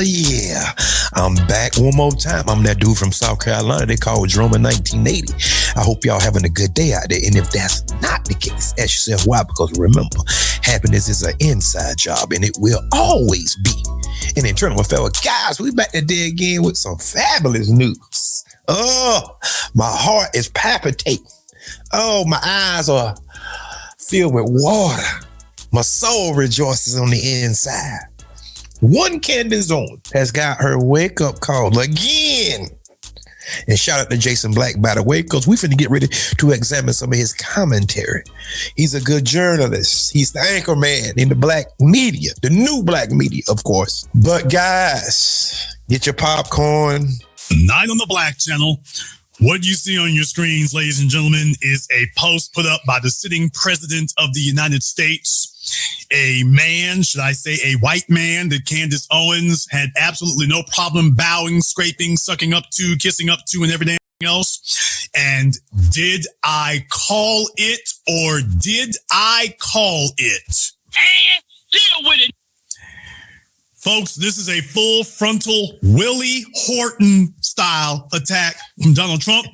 Yeah. I'm back one more time. I'm that dude from South Carolina they called Drummer 1980. I hope y'all having a good day out there. And if that's not the case, ask yourself why. Because remember, happiness is an inside job and it will always be an internal affair. Guys, we back today again with some fabulous news. Oh, my heart is palpitating. Oh, my eyes are filled with water. My soul rejoices on the inside. One Candace Owens has got her wake-up call again. And shout out to Jason Black, by the way, because we finna get ready to examine some of his commentary. He's a good journalist. He's the anchor man in the black media, the new black media, of course. But guys, get your popcorn. Night on the Black Channel. What you see on your screens, ladies and gentlemen, is a post put up by the sitting president of the United States. A man, should I say a white man, that Candace Owens had absolutely no problem bowing, scraping, sucking up to, kissing up to, and everything else. And did I call it or did I call it? And deal with it. Folks, this is a full frontal Willie Horton style attack from Donald Trump.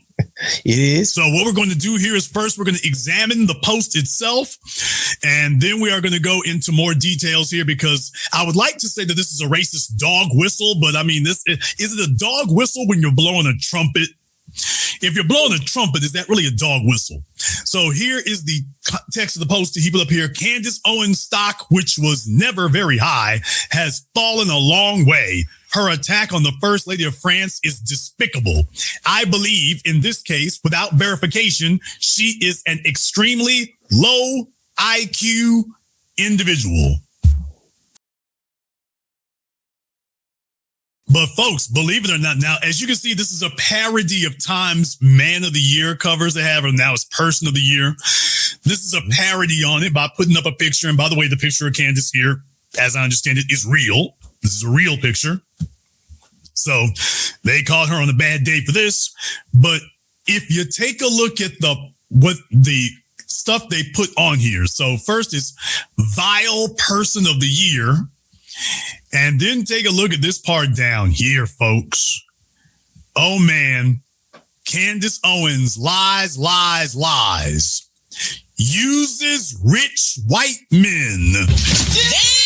It is. So what we're going to do here is first we're going to examine the post itself, and then we are going to go into more details here because I would like to say that this is a racist dog whistle, but I mean, is it a dog whistle when you're blowing a trumpet? If you're blowing a trumpet, is that really a dog whistle? So here is the text of the post to heap it up here. Candace Owens' stock, which was never very high, has fallen a long way. Her attack on the First Lady of France is despicable. I believe, in this case, without verification, she is an extremely low IQ individual. But folks, believe it or not, now, as you can see, this is a parody of Time's Man of the Year covers they have, and now it's Person of the Year. This is a parody on it by putting up a picture. And by the way, the picture of Candace here, as I understand it, is real. This is a real picture. So they caught her on a bad day for this. But if you take a look at what the stuff they put on here. So first is Vile Person of the Year. And then take a look at this part down here, folks. Oh, man. Candace Owens lies. Uses rich white men. Damn!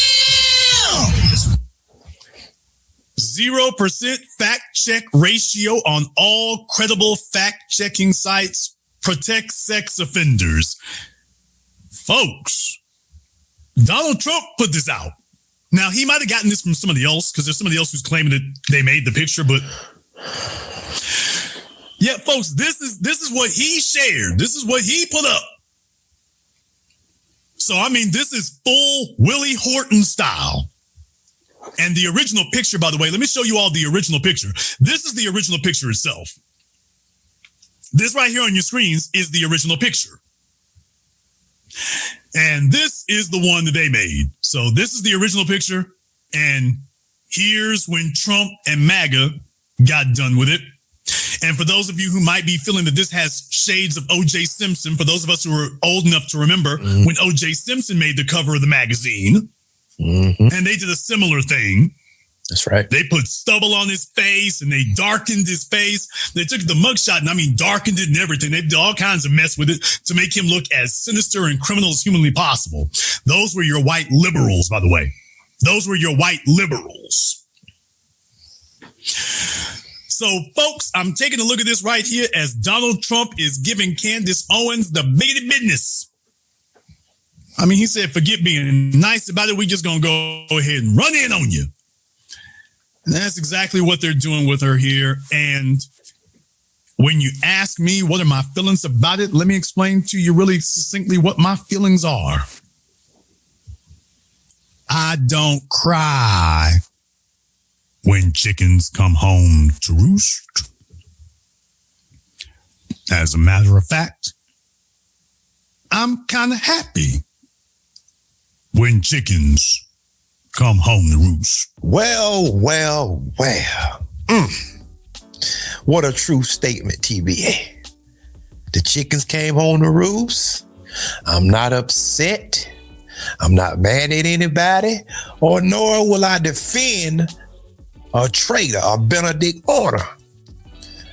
0% fact check ratio on all credible fact checking sites. Protect sex offenders. Folks, Donald Trump put this out. Now, he might have gotten this from somebody else because there's somebody else who's claiming that they made the picture. But yeah, folks, this is what he shared. This is what he put up. So, I mean, this is full Willie Horton style. And the original picture, by the way, let me show you all the original picture. This is the original picture itself. This right here on your screens is the original picture. And this is the one that they made. So this is the original picture. And here's when Trump and MAGA got done with it. And for those of you who might be feeling that this has shades of O.J. Simpson, for those of us who are old enough to remember when O.J. Simpson made the cover of the magazine, and they did a similar thing. That's right. They put stubble on his face and they darkened his face. They took the mugshot and darkened it and everything. They did all kinds of mess with it to make him look as sinister and criminal as humanly possible. Those were your white liberals, by the way. Those were your white liberals. So, folks, I'm taking a look at this right here as Donald Trump is giving Candace Owens the biggity business. I mean, he said, forget being nice about it. We just going to go ahead and run in on you. And that's exactly what they're doing with her here. And when you ask me, what are my feelings about it? Let me explain to you really succinctly what my feelings are. I don't cry when chickens come home to roost. As a matter of fact, I'm kind of happy when chickens come home to roost. Well. What a true statement, TBA. The chickens came home to roost. I'm not upset. I'm not mad at anybody, or nor will I defend a traitor or Benedict Order.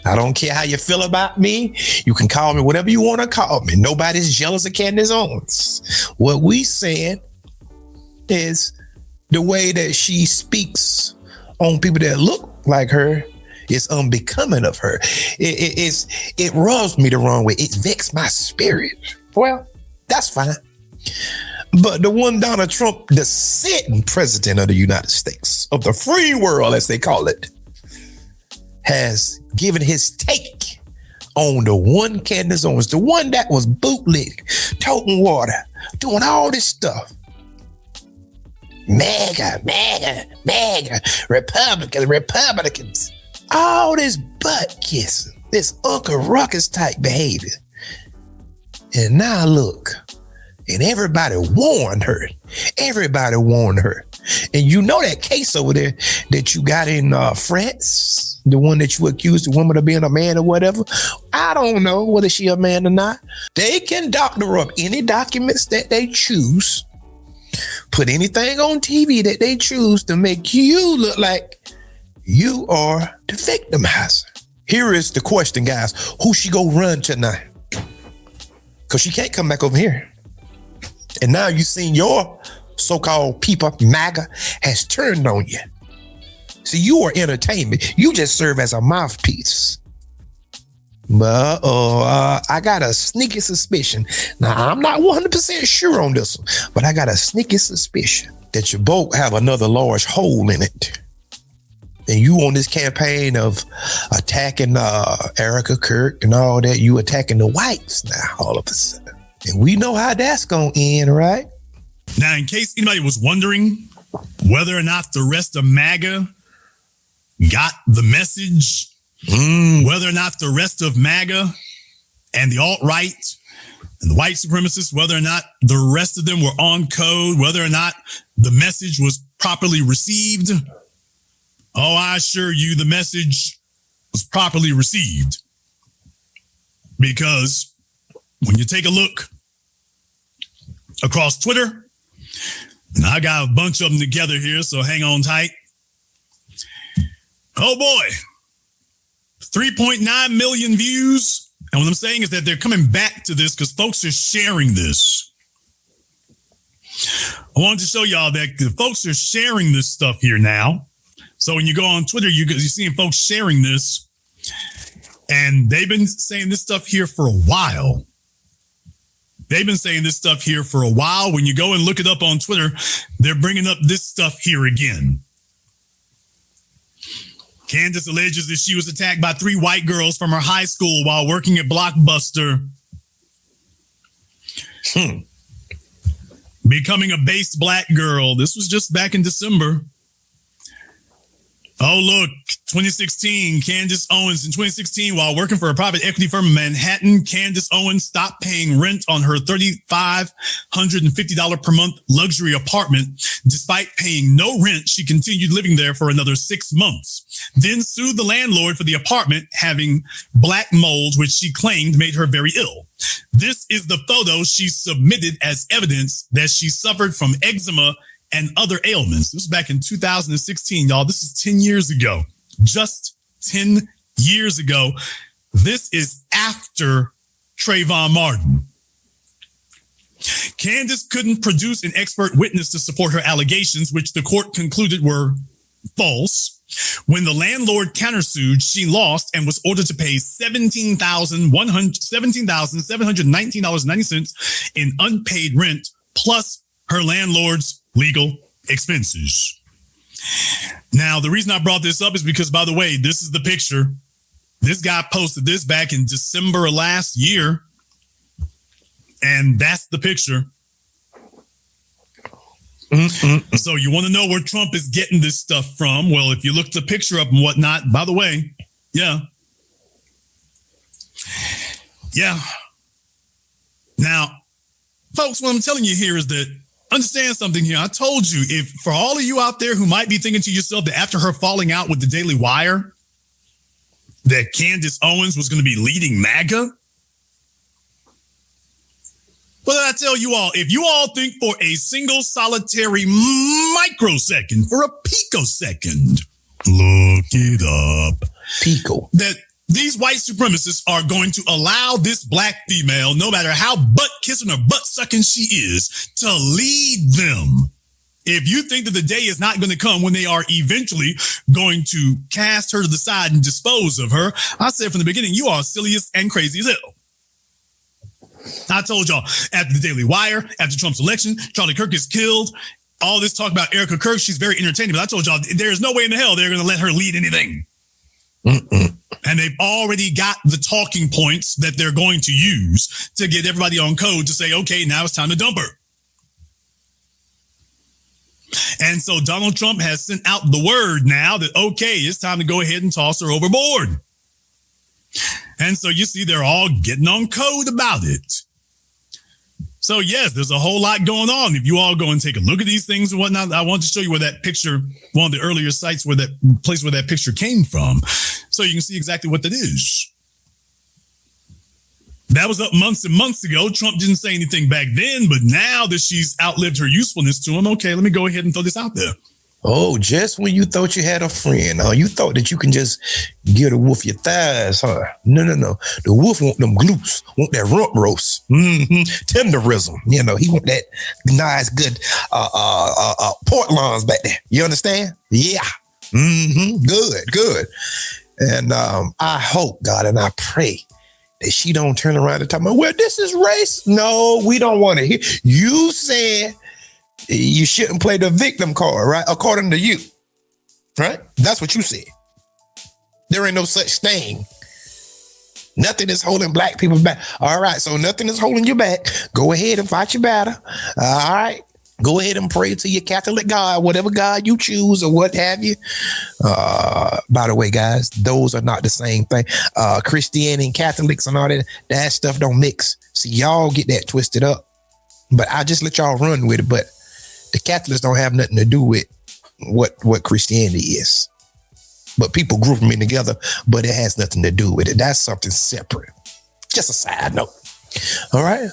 I don't care how you feel about me. You can call me whatever you want to call me. Nobody's jealous of Candace Owens. What we saying is the way that she speaks on people that look like her is unbecoming of her. It rubs me the wrong way. It vexes my spirit. Well, that's fine. But the one Donald Trump, the sitting president of the United States, of the free world, as they call it, has given his take on the one Candace Owens, the one that was bootlegging, toting water, doing all this stuff. MAGA, Republicans, all this butt kissing, this Uncle Ruckus type behavior. And now look, and everybody warned her. And you know that case over there that you got in France, the one that you accused the woman of being a man or whatever. I don't know whether she a man or not. They can doctor up any documents that they choose, put anything on TV that they choose to make you look like you are the victimizer. Here is the question, guys. Who she go run tonight? Because she can't come back over here. And now you seen your so-called people, MAGA, has turned on you. See, you are entertainment. You just serve as a mouthpiece. But I got a sneaky suspicion. Now, I'm not 100% sure on this one, but I got a sneaky suspicion that you both have another large hole in it. And you on this campaign of attacking Erica Kirk and all that, you attacking the whites now all of a sudden. And we know how that's going to end, right? Now, in case anybody was wondering whether or not the rest of MAGA got the message, whether or not the rest of MAGA and the alt-right and the white supremacists, whether or not the rest of them were on code, whether or not the message was properly received. Oh, I assure you the message was properly received. Because when you take a look across Twitter, and I got a bunch of them together here, so hang on tight. Oh boy, 3.9 million views. And what I'm saying is that they're coming back to this because folks are sharing this. I wanted to show y'all that the folks are sharing this stuff here now. So when you go on Twitter, you're seeing folks sharing this. And they've been saying this stuff here for a while. When you go and look it up on Twitter, they're bringing up this stuff here again. Candace alleges that she was attacked by 3 white girls from her high school while working at Blockbuster. Becoming a based black girl. This was just back in December. Oh, look, 2016, Candace Owens. In 2016, while working for a private equity firm in Manhattan, Candace Owens stopped paying rent on her $3,550 per month luxury apartment. Despite paying no rent, she continued living there for another 6 months, then sued the landlord for the apartment having black mold, which she claimed made her very ill. This is the photo she submitted as evidence that she suffered from eczema and other ailments. This was back in 2016, y'all. This is 10 years ago. Just 10 years ago. This is after Trayvon Martin. Candace couldn't produce an expert witness to support her allegations, which the court concluded were false. When the landlord countersued, she lost and was ordered to pay $17,719.90 in unpaid rent, plus her landlord's legal expenses. Now, the reason I brought this up is because, by the way, this is the picture. This guy posted this back in December of last year. And that's the picture. So you want to know where Trump is getting this stuff from? Well, if you look the picture up and whatnot, by the way, yeah. Now, folks, what I'm telling you here is that understand something here. I told you, if for all of you out there who might be thinking to yourself that after her falling out with the Daily Wire, that Candace Owens was going to be leading MAGA, What did I tell you all? If you all think for a single solitary microsecond, for a picosecond, look it up. Pico. That these white supremacists are going to allow this black female, no matter how butt kissing or butt sucking she is, to lead them. If you think that the day is not going to come when they are eventually going to cast her to the side and dispose of her, I said from the beginning, you are silliest and crazy as hell. I told y'all after the Daily Wire, after Trump's election, Charlie Kirk is killed. All this talk about Erica Kirk, she's very entertaining, but I told y'all there's no way in the hell they're going to let her lead anything. And they've already got the talking points that they're going to use to get everybody on code to say, okay, now it's time to dump her. And so Donald Trump has sent out the word now that, okay, it's time to go ahead and toss her overboard. And so you see, they're all getting on code about it. So yes, there's a whole lot going on. If you all go and take a look at these things and whatnot, I want to show you where that picture, one of the earlier sites where that place where that picture came from, so you can see exactly what that is. That was up months and months ago. Trump didn't say anything back then, but now that she's outlived her usefulness to him, okay, let me go ahead and throw this out there. Oh, just when you thought you had a friend, huh? You thought that you can just give the wolf your thighs, huh? No. The wolf want them glutes, want that rump roast, tenderism. You know, he want that nice, good pork loins back there. You understand? Yeah. Good. And I hope, God, and I pray that she don't turn around and talk about, well, this is race. No, we don't want to hear. You said you shouldn't play the victim card, right? According to you, right? That's what you said. There ain't no such thing. Nothing is holding black people back. All right, so nothing is holding you back. Go ahead and fight your battle. All right. Go ahead and pray to your Catholic God, whatever God you choose or what have you. By the way, guys, those are not the same thing. Christianity and Catholics and all that stuff don't mix. See, y'all get that twisted up. But I just let y'all run with it. But the Catholics don't have nothing to do with what Christianity is. But people group them in together, but it has nothing to do with it. That's something separate. Just a side note. All right.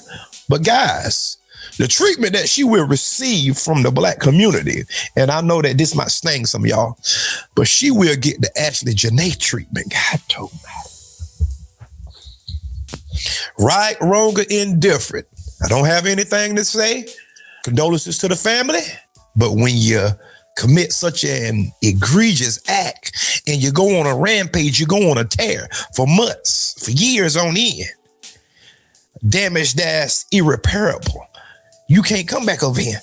But guys, the treatment that she will receive from the black community, and I know that this might sting some of y'all, but she will get the Ashley Janae treatment. God told me. Right, wrong, or indifferent. I don't have anything to say. Condolences to the family. But when you commit such an egregious act and you go on a rampage, you go on a tear for months, for years on end, damage that's irreparable. You can't come back over here.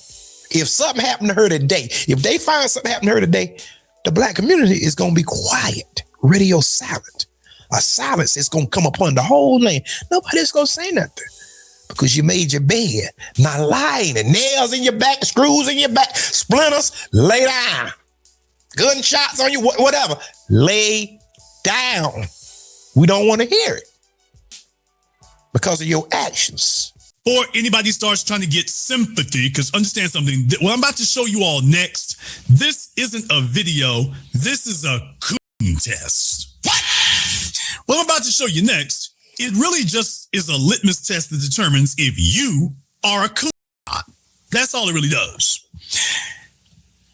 If something happened to her today, if they find something happened to her today, the black community is going to be quiet, radio silent. A silence is going to come upon the whole land. Nobody's going to say nothing because you made your bed. Not lying and nails in your back, screws in your back, splinters, lay down. Gunshots on you, whatever. Lay down. We don't want to hear it because of your actions. Or anybody starts trying to get sympathy, because understand something, what I'm about to show you all next, this isn't a video, this is a coon test. What I'm about to show you next, it really just is a litmus test that determines if you are a coon or not. That's all it really does.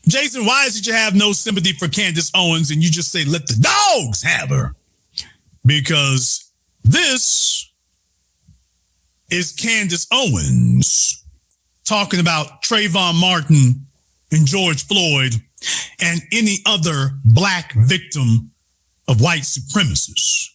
Jason, why is it you have no sympathy for Candace Owens and you just say, let the dogs have her? Because this is Candace Owens talking about Trayvon Martin and George Floyd and any other black victim of white supremacists.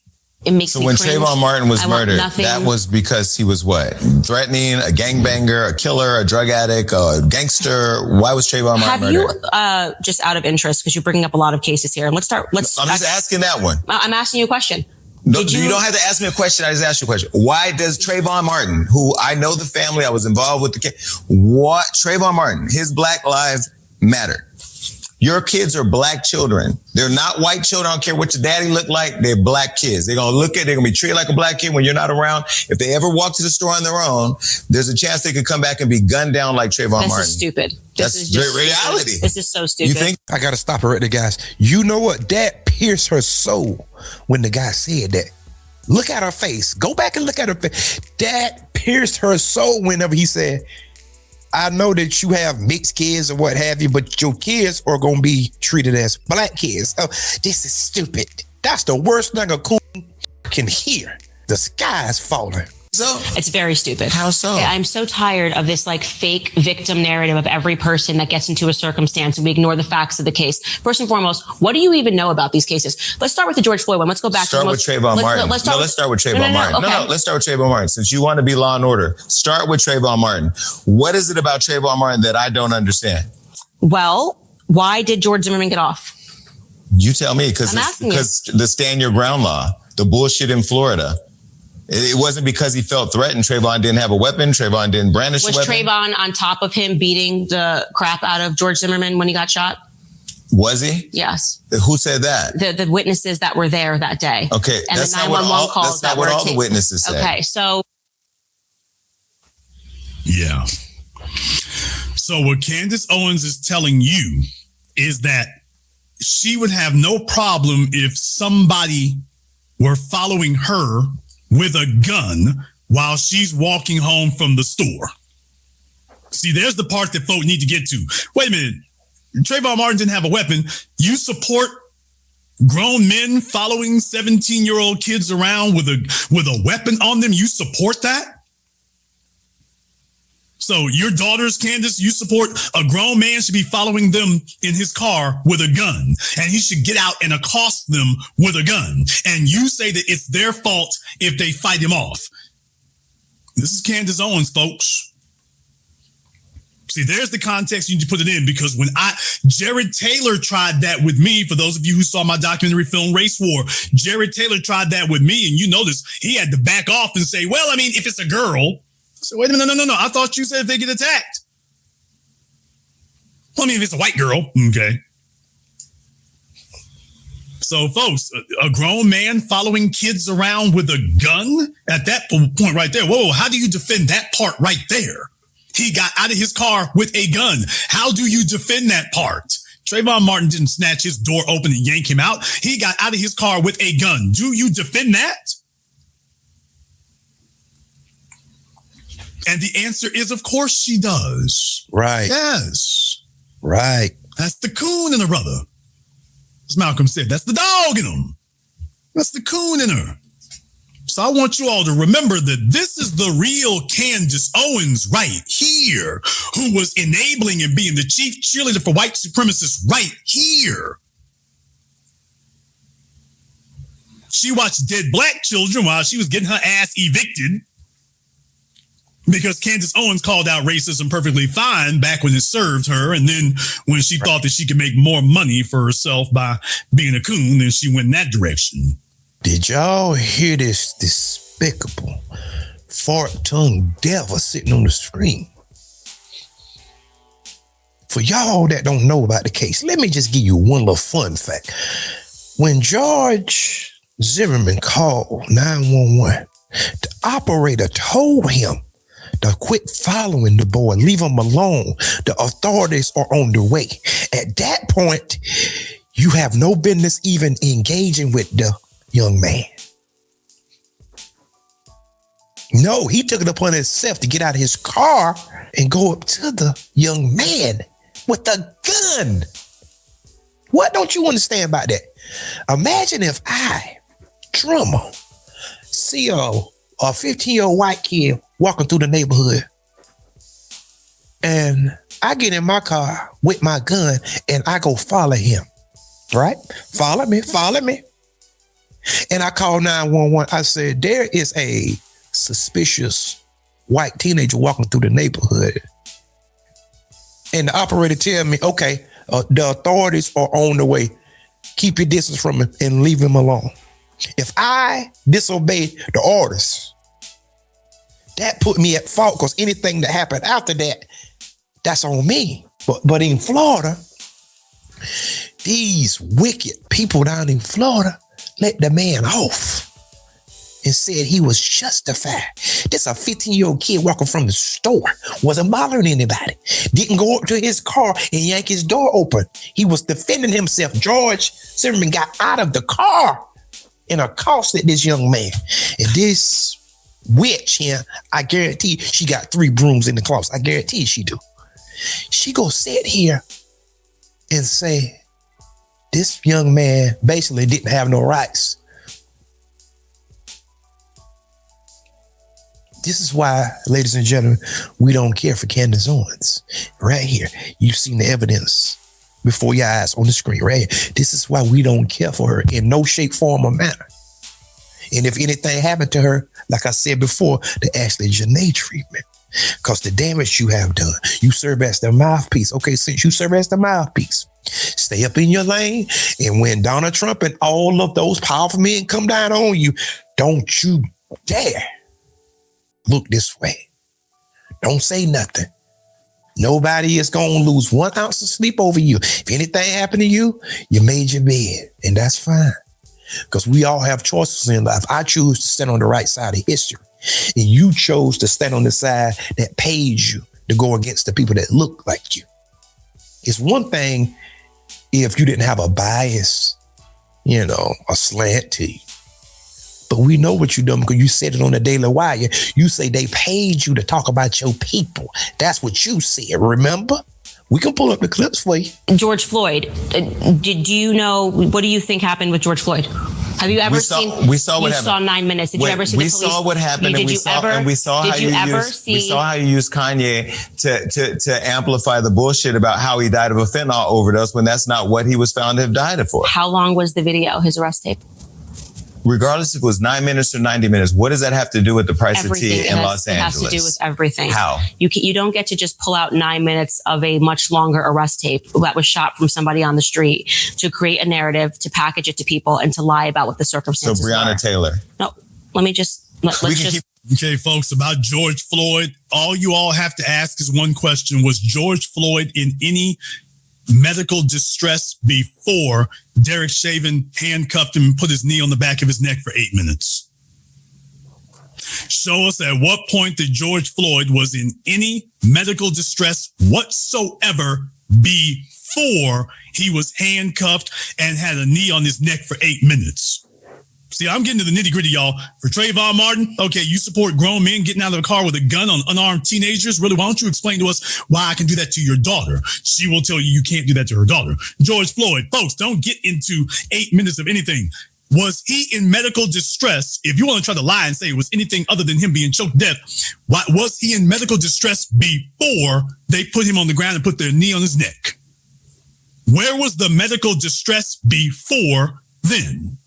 It makes so me when cringe. Trayvon Martin was murdered, nothing. that was because he was what? Threatening, a gangbanger, a killer, a drug addict, a gangster. Why was Trayvon Martin murdered? Have you, just out of interest, because you're bringing up a lot of cases here, and I'm just asking that one. I'm asking you a question. No, you don't have to ask me a question. I just asked you a question. Why does Trayvon Martin, who I know the family, I was involved with the case, Trayvon Martin, his black lives matter. Your kids are black children. They're not white children. I don't care what your daddy look like. They're black kids. They're going to be treated like a black kid when you're not around. If they ever walk to the store on their own, there's a chance they could come back and be gunned down like Trayvon Martin. This is stupid. This is just reality. This is so stupid. You think? I got to stop it right there, guys. You know what? That pierced her soul when the guy said that. Look at her face. Go back and look at her face. That pierced her soul whenever he said, I know that you have mixed kids or what have you, but your kids are going to be treated as black kids. Oh, this is stupid. That's the worst thing a coon can hear. The sky is falling. So It's very stupid. How so? I'm so tired of this like fake victim narrative of every person that gets into a circumstance and we ignore the facts of the case. First and foremost, what do you even know about these cases? Let's start with the George Floyd one. Let's go back start to with Trayvon Martin. Let's start with Trayvon Martin. Okay. No, let's start with Trayvon Martin. Since you want to be law and order, start with Trayvon Martin. What is it about Trayvon Martin that I don't understand? Well, why did George Zimmerman get off? You tell me, because the stand your ground law, the bullshit in Florida. It wasn't because he felt threatened. Trayvon didn't have a weapon. Trayvon didn't brandish a weapon. Was Trayvon on top of him beating the crap out of George Zimmerman when he got shot? Was he? Yes. Who said that? The witnesses that were there that day. Okay. And the 911 calls that's not what all the witnesses said. Okay, so. Yeah. So what Candace Owens is telling you is that she would have no problem if somebody were following her with a gun while she's walking home from the store. See, there's the part that folk need to get to. Wait a minute. Trayvon Martin didn't have a weapon. You support grown men following 17-year-old kids around with a weapon on them? You support that? So your daughters, Candace, you support a grown man should be following them in his car with a gun, and he should get out and accost them with a gun. And you say that it's their fault if they fight him off. This is Candace Owens, folks. See, there's the context you need to put it in, because when Jared Taylor tried that with me, for those of you who saw my documentary film Race War, Jared Taylor tried that with me, and you notice he had to back off and say, well, I mean, if it's a girl. So wait a minute, no. I thought you said if they get attacked. Well, I mean, if it's a white girl, okay. So, folks, a grown man following kids around with a gun at that point right there. Whoa, how do you defend that part right there? He got out of his car with a gun. How do you defend that part? Trayvon Martin didn't snatch his door open and yank him out. He got out of his car with a gun. Do you defend that? And the answer is, of course she does. Right. Yes. Right. That's the coon in her brother. As Malcolm said, that's the dog in him. That's the coon in her. So I want you all to remember that this is the real Candace Owens right here, who was enabling and being the chief cheerleader for white supremacists right here. She watched dead black children while she was getting her ass evicted, because Candace Owens called out racism perfectly fine back when it served her. And then when she thought that she could make more money for herself by being a coon, then she went in that direction. Did y'all hear this despicable, fork-tongued devil sitting on the screen? For y'all that don't know about the case, let me just give you one little fun fact. When George Zimmerman called 911, the operator told him to quit following the boy, leave him alone. The authorities are on their way. At that point, you have no business even engaging with the young man. No, he took it upon himself to get out of his car and go up to the young man with a gun. What don't you understand about that? Imagine if I, drummer, see a 15-year-old white kid walking through the neighborhood, and I get in my car with my gun and I go follow him, right? Follow me. And I call 911. I said, there is a suspicious white teenager walking through the neighborhood. And the operator tell me, okay, the authorities are on the way. Keep your distance from him and leave him alone. If I disobey the orders, that put me at fault, because anything that happened after that, that's on me. But in Florida, these wicked people down in Florida let the man off and said he was justified. This a 15-year-old kid walking from the store, wasn't bothering anybody, didn't go up to his car and yank his door open. He was defending himself. George Zimmerman got out of the car and accosted this young man. And this witch here, I guarantee she got 3 brooms in the closet. I guarantee she do. She go sit here and say, this young man basically didn't have no rights. This is why, ladies and gentlemen, we don't care for Candace Owens. Right here, you've seen the evidence before your eyes on the screen, right here. This is why we don't care for her in no shape, form, or manner. And if anything happened to her, like I said before, the Ashley Janae treatment. Because the damage you have done, you serve as the mouthpiece. Okay, since you serve as the mouthpiece, stay up in your lane. And when Donald Trump and all of those powerful men come down on you, don't you dare look this way. Don't say nothing. Nobody is going to lose 1 ounce of sleep over you. If anything happened to you, you made your bed, and that's fine. Because we all have choices in life. I choose to stand on the right side of history. And you chose to stand on the side that paid you to go against the people that look like you. It's one thing if you didn't have a bias, a slant to you. But we know what you done because you said it on the Daily Wire. You say they paid you to talk about your people. That's what you said, remember? We can pull up the clips for you. George Floyd, do you know, what do you think happened with George Floyd? Have you ever seen? We saw what happened. You saw 9 minutes. Did you ever see the police? We saw what happened, and we saw how you used Kanye to amplify the bullshit about how he died of a fentanyl overdose when that's not what he was found to have died for. How long was the video, his arrest tape? Regardless if it was 9 minutes or 90 minutes, what does that have to do with the price of tea in Los Angeles? It has to do with everything. How? You don't get to just pull out 9 minutes of a much longer arrest tape that was shot from somebody on the street to create a narrative, to package it to people, and to lie about what the circumstances So Breonna are. Taylor. No, Okay, folks, about George Floyd, all you all have to ask is one question. Was George Floyd in any medical distress before Derek Chauvin handcuffed him and put his knee on the back of his neck for 8 minutes? Show us at what point that George Floyd was in any medical distress whatsoever before he was handcuffed and had a knee on his neck for 8 minutes. See, I'm getting to the nitty gritty, y'all. For Trayvon Martin, okay, you support grown men getting out of the car with a gun on unarmed teenagers. Really, why don't you explain to us why I can do that to your daughter? She will tell you you can't do that to her daughter. George Floyd, folks, don't get into 8 minutes of anything. Was he in medical distress? If you want to try to lie and say it was anything other than him being choked to death, why was he in medical distress before they put him on the ground and put their knee on his neck? Where was the medical distress before then?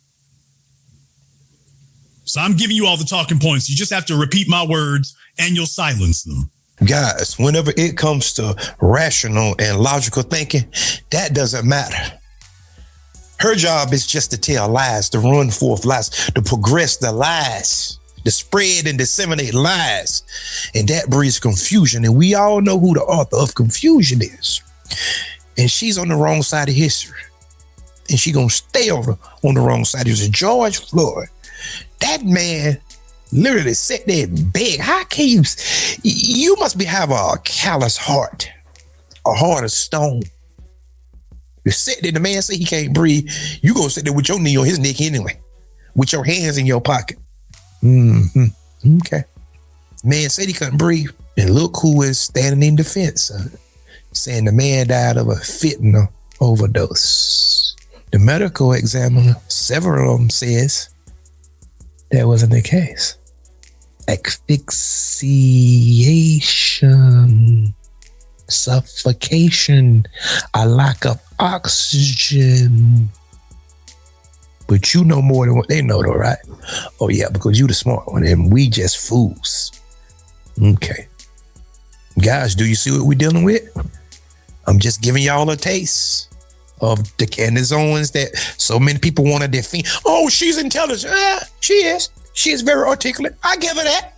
So I'm giving you all the talking points. You just have to repeat my words and you'll silence them. Guys, whenever it comes to rational and logical thinking, that doesn't matter. Her job is just to tell lies, to run forth lies, to progress the lies, to spread and disseminate lies. And that breeds confusion. And we all know who the author of confusion is. And she's on the wrong side of history. And she's going to stay on the wrong side of history. George Floyd. That man literally sat there and begged. How can you must have a callous heart, a heart of stone. You sit there, the man say he can't breathe. You go sit there with your knee on his neck anyway, with your hands in your pocket. Okay. Man said he couldn't breathe. And look who is standing in defense of it, saying the man died of a fentanyl overdose. The medical examiner, several of them says, that wasn't the case. Asphyxiation, suffocation, a lack of oxygen. But you know more than what they know though, right? Oh yeah, because you the smart one and we just fools. Okay. Guys, do you see what we're dealing with? I'm just giving y'all a taste of the Candace Owens that so many people want to defend. Oh, she's intelligent. Yeah, she is. She is very articulate. I give her that.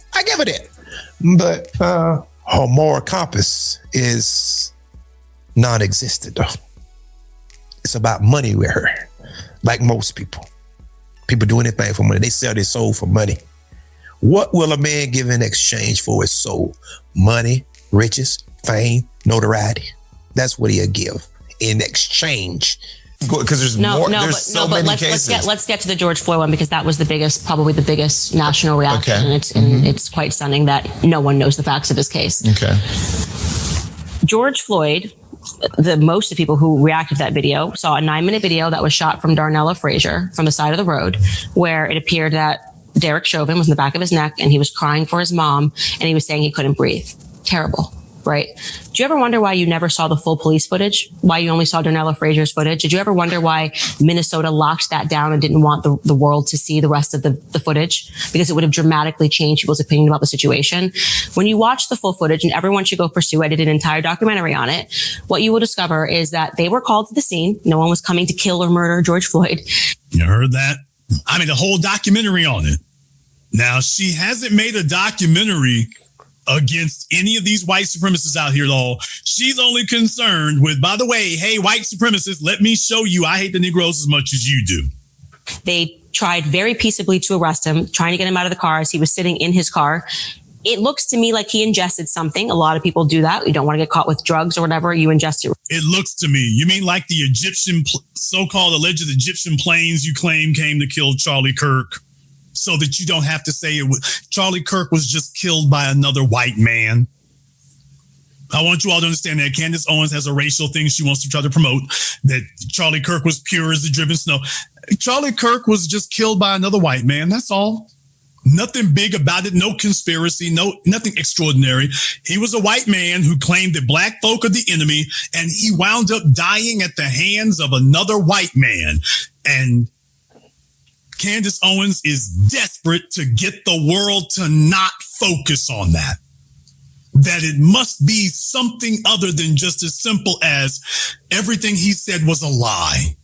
But her moral compass is non-existent though. It's about money with her. Like most people. People do anything for money. They sell their soul for money. What will a man give in exchange for his soul? Money, riches, fame, notoriety. That's what he'll give in exchange Because there's more. There's so many cases. Let's get to the George Floyd one, because that was probably the biggest national reaction. Okay. And it's quite stunning that no one knows the facts of this case. Okay. George Floyd, most of the people who reacted to that video saw a 9-minute video that was shot from Darnella Frazier from the side of the road, where it appeared that Derek Chauvin was in the back of his neck and he was crying for his mom and he was saying he couldn't breathe. Terrible. Right? Do you ever wonder why you never saw the full police footage? Why you only saw Darnella Frazier's footage? Did you ever wonder why Minnesota locked that down and didn't want the world to see the rest of the footage? Because it would have dramatically changed people's opinion about the situation. When you watch the full footage, and everyone should go pursue, I did an entire documentary on it, what you will discover is that they were called to the scene. No one was coming to kill or murder George Floyd. You heard that? I made a whole documentary on it. Now, she hasn't made a documentary against any of these white supremacists out here at all. She's only concerned with, by the way, hey, white supremacists, let me show you I hate the Negroes as much as you do. They tried very peaceably to arrest him, trying to get him out of the car as he was sitting in his car. It looks to me like he ingested something. A lot of people do that. You don't want to get caught with drugs or whatever. You ingest it. It looks to me. You mean like the Egyptian, so-called alleged Egyptian planes you claim came to kill Charlie Kirk? So that you don't have to say it was Charlie Kirk was just killed by another white man. I want you all to understand that Candace Owens has a racial thing she wants to try to promote, that Charlie Kirk was pure as the driven snow. Charlie Kirk was just killed by another white man. That's all. Nothing big about it. No conspiracy. Nothing extraordinary. He was a white man who claimed that black folk are the enemy, and he wound up dying at the hands of another white man. And Candace Owens is desperate to get the world to not focus on that. That it must be something other than just as simple as everything he said was a lie.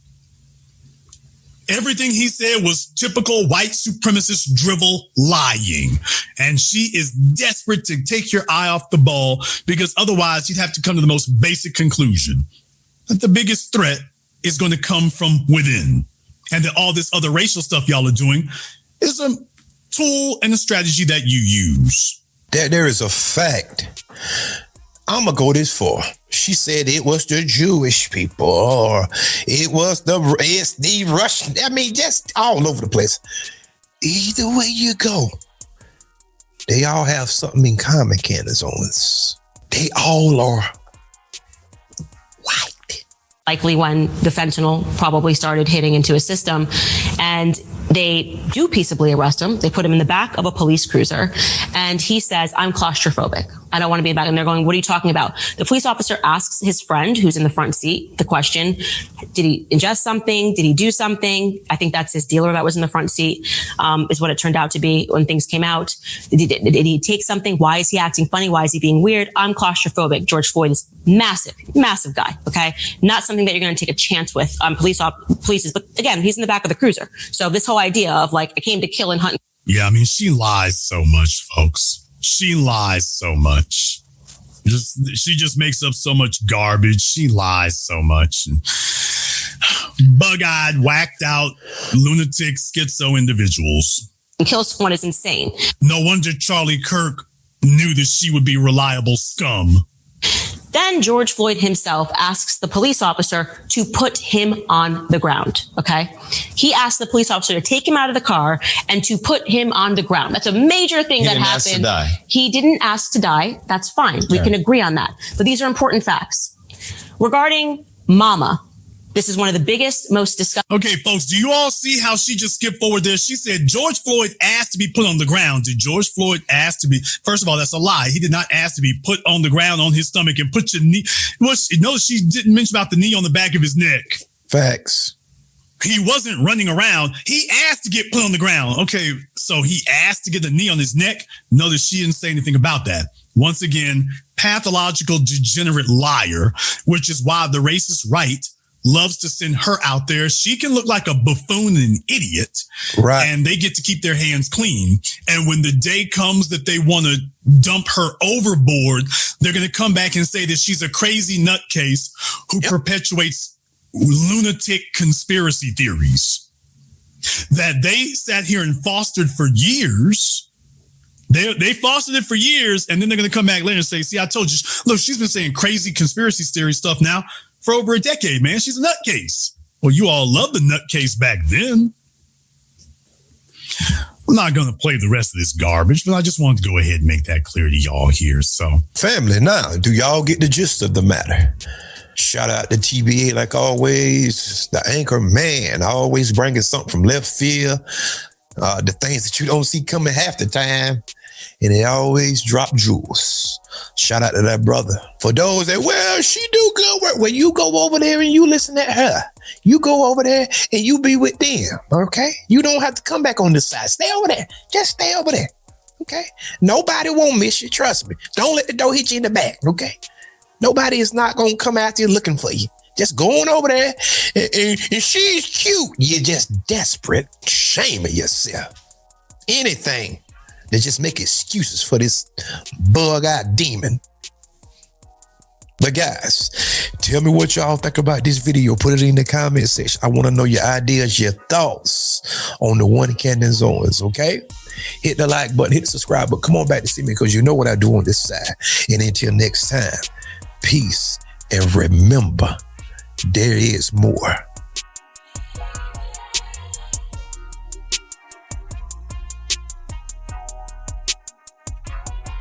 Everything he said was typical white supremacist drivel lying. And she is desperate to take your eye off the ball, because otherwise you'd have to come to the most basic conclusion that the biggest threat is going to come from within. And that all this other racial stuff y'all are doing is a tool and a strategy that you use. There is a fact. I'm going to go this far. She said it was the Jewish people, or it's the Russian. I mean, just all over the place. Either way you go, they all have something in common, Candace Owens. They all are white. Likely when the fentanyl probably started hitting into his system, and they do peaceably arrest him. They put him in the back of a police cruiser, and he says, I'm claustrophobic. I don't want to be in the back. And they're going, what are you talking about? The police officer asks his friend who's in the front seat the question, did he ingest something? Did he do something? I think that's his dealer that was in the front seat, is what it turned out to be when things came out. Did he take something? Why is he acting funny? Why is he being weird? I'm claustrophobic. George Floyd is massive guy. Okay. Not something that you're going to take a chance with police, but again, he's in the back of the cruiser. So this whole idea of like, I came to kill and hunt. Yeah. I mean, she lies so much, folks. She lies so much. She just makes up so much garbage. She lies so much. Bug-eyed, whacked out, lunatic, schizo individuals. And kill someone is insane. No wonder Charlie Kirk knew that she would be reliable scum. Then George Floyd himself asks the police officer to put him on the ground. Okay. He asked the police officer to take him out of the car and to put him on the ground. That's a major thing that happened. He didn't ask to die. He didn't ask to die. That's fine. We can agree on that. But these are important facts. Regarding Mama, this is one of the biggest, most disgusting. Okay, folks, do you all see how she just skipped forward there? She said George Floyd asked to be put on the ground. Did George Floyd ask to be? First of all, that's a lie. He did not ask to be put on the ground on his stomach and put your knee. Well, notice she didn't mention about the knee on the back of his neck. Facts. He wasn't running around. He asked to get put on the ground. Okay, so he asked to get the knee on his neck. Notice she didn't say anything about that. Once again, pathological, degenerate liar, which is why the racist right loves to send her out there. She can look like a buffoon and an idiot. Right. And they get to keep their hands clean. And when the day comes that they want to dump her overboard, they're going to come back and say that she's a crazy nutcase who perpetuates lunatic conspiracy theories that they sat here and fostered for years. They fostered it for years, and then they're going to come back later and say, see, I told you. Look, she's been saying crazy conspiracy theory stuff now for over a decade, man. She's a nutcase. Well, you all loved the nutcase back then. I'm not going to play the rest of this garbage, but I just wanted to go ahead and make that clear to y'all here. So, family, now, do y'all get the gist of the matter? Shout out to TBA like always. The anchor man, always bringing something from left field. The things that you don't see coming half the time. And they always drop jewels. Shout out to that brother. For those that, well, she do good work. Well, you go over there and you listen at her. You go over there and you be with them, okay? You don't have to come back on this side. Stay over there. Just stay over there, okay? Nobody won't miss you. Trust me. Don't let the door hit you in the back, okay? Nobody is not going to come after you looking for you. Just going over there and she's cute. You're just desperate. Shame of yourself. Anything. They just make excuses for this bug-eyed demon. But guys, tell me what y'all think about this video. Put it in the comment section. I want to know your ideas, your thoughts on the one Candace Owens, okay? Hit the like button, hit the subscribe button. Come on back to see me because you know what I do on this side. And until next time, peace and remember, there is more.